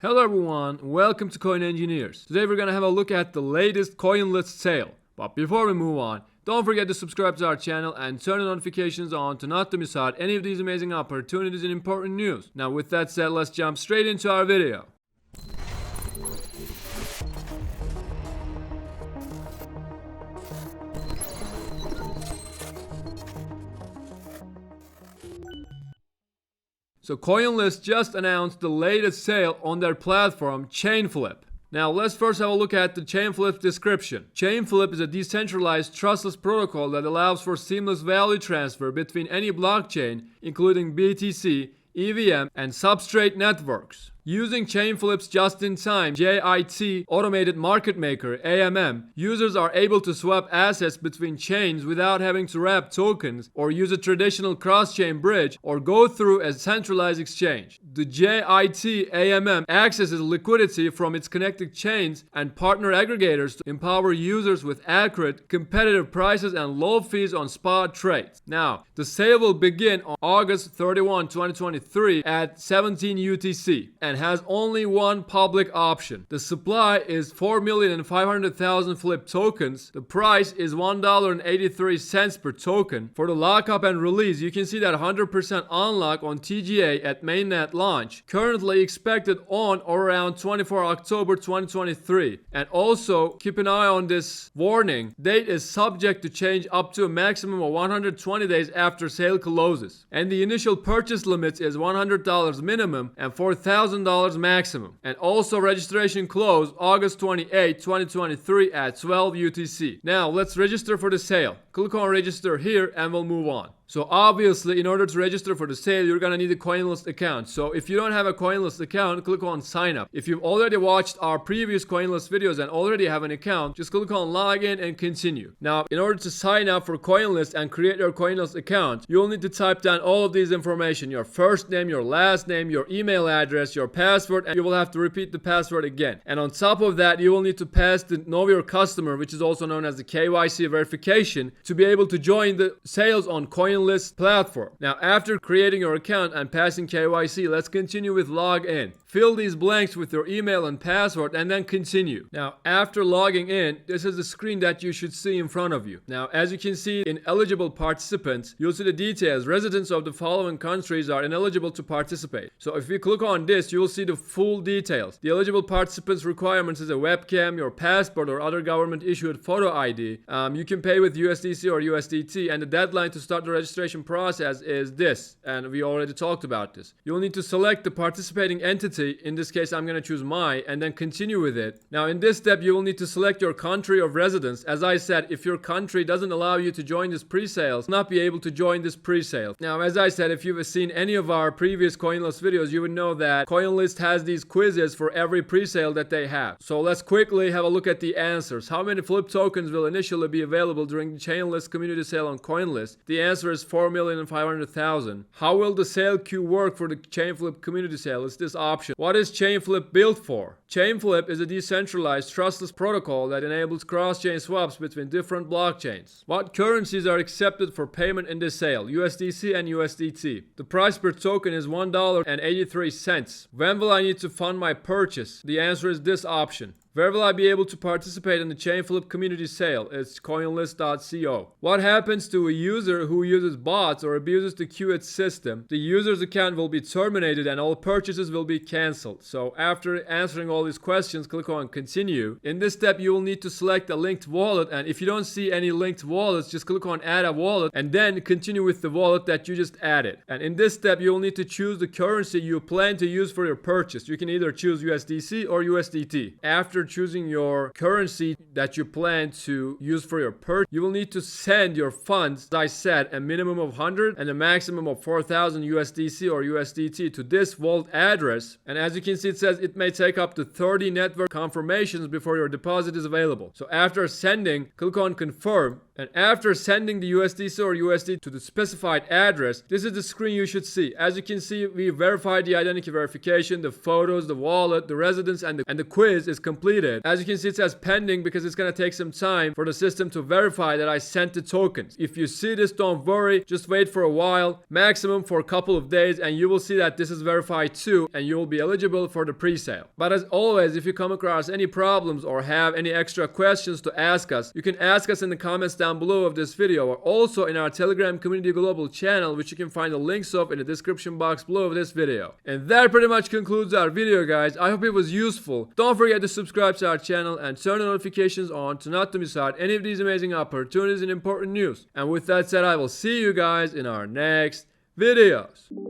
Hello everyone, welcome to Coin Engineers. Today we're gonna have a look at the latest Coinlist sale. But before we move on, don't forget to subscribe to our channel and turn the notifications on to not to miss out any of these amazing opportunities and important news. Now with that said, let's jump straight into our video. So Coinlist just announced the latest sale on their platform, Chainflip. Now let's first have a look at the Chainflip description. Chainflip is a decentralized trustless protocol that allows for seamless value transfer between any blockchain, including BTC, EVM, and substrate networks. Using Chainflip's just-in-time JIT automated market maker AMM, users are able to swap assets between chains without having to wrap tokens or use a traditional cross-chain bridge or go through a centralized exchange. The JIT AMM accesses liquidity from its connected chains and partner aggregators to empower users with accurate, competitive prices and low fees on spot trades. Now, the sale will begin on August 31, 2023 at 17 UTC and has only one public option. The supply is 4,500,000 flip tokens. The price is $1.83 per token. For the lockup and release, you can see that 100% unlock on TGA at mainnet launch, currently expected on or around 24 October 2023. And also keep an eye on this warning. Date is subject to change up to a maximum of 120 days after sale closes. And the initial purchase limit is $100 minimum and $4,000 maximum. And also registration closed August 28, 2023 at 12 UTC. Now let's register for the sale. Click on register here and we'll move on. So obviously, in order to register for the sale, you're gonna need a Coinlist account. So if you don't have a Coinlist account, click on sign up. If you've already watched our previous Coinlist videos and already have an account, just click on login and continue. Now, in order to sign up for Coinlist and create your Coinlist account, you'll need to type down all of these information: your first name, your last name, your email address, your password, and you will have to repeat the password again. And on top of that, you will need to pass the Know Your Customer, which is also known as the KYC verification, to be able to join the sales on Coinlist platform. Now, after creating your account and passing KYC, let's continue with login. Fill these blanks with your email and password and then continue. Now, after logging in, this is the screen that you should see in front of you. Now, as you can see in eligible participants, you'll see the details. Residents of the following countries are ineligible to participate. So if you click on this, you will see the full details. The eligible participants requirements is a webcam, your passport or other government issued photo ID. You can pay with USDC or USDT, and the deadline to start the registration process is this, and we already talked about this. You'll need to select the participating entity. In this case, I'm going to choose my, and then continue with it. Now, in this step, you will need to select your country of residence. As I said, if your country doesn't allow you to join this pre-sale, you'll not be able to join this pre-sale. Now, as I said, if you've seen any of our previous Coinlist videos, you would know that Coinlist has these quizzes for every pre-sale that they have. So let's quickly have a look at the answers. How many flip tokens will initially be available during the Chainlist community sale on Coinlist? The answer is 4,500,000. How will the sale queue work for the Chainflip community sale? It's this option. What is Chainflip built for? Chainflip is a decentralized trustless protocol that enables cross-chain swaps between different blockchains. What currencies are accepted for payment in this sale? USDC and USDT. The price per token is $1.83. When will I need to fund my purchase? The answer is this option. Where will I be able to participate in the Chainflip community sale? It's coinlist.co. What happens to a user who uses bots or abuses the QH system? The user's account will be terminated and all purchases will be cancelled. So after answering all these questions, click on continue. In this step, you will need to select a linked wallet, and if you don't see any linked wallets, just click on add a wallet and then continue with the wallet that you just added. And in this step, you will need to choose the currency you plan to use for your purchase. You can either choose USDC or USDT. After choosing your currency that you plan to use for your purchase, you will need to send your funds, as I said, a minimum of 100 and a maximum of 4,000 USDC or USDT to this wallet address. And as you can see, it says it may take up to 30 network confirmations before your deposit is available. So after sending, click on confirm And after sending the USDC or USD to the specified address, this is the screen you should see. As you can see, we verified the identity verification, the photos, the wallet, the residence, and the quiz is completed. As you can see, it says pending because it's going to take some time for the system to verify that I sent the tokens. If you see this, don't worry, just wait for a while, maximum for a couple of days, and you will see that this is verified too, and you will be eligible for the pre-sale. But as always, if you come across any problems or have any extra questions to ask us, you can ask us in the comments down below of this video, or also in our Telegram Community Global channel, which you can find the links of in the description box below of this video. And that pretty much concludes our video, guys. I hope it was useful. Don't forget to subscribe to our channel and turn the notifications on to not to miss out any of these amazing opportunities and important news. And with that said, I will see you guys in our next videos.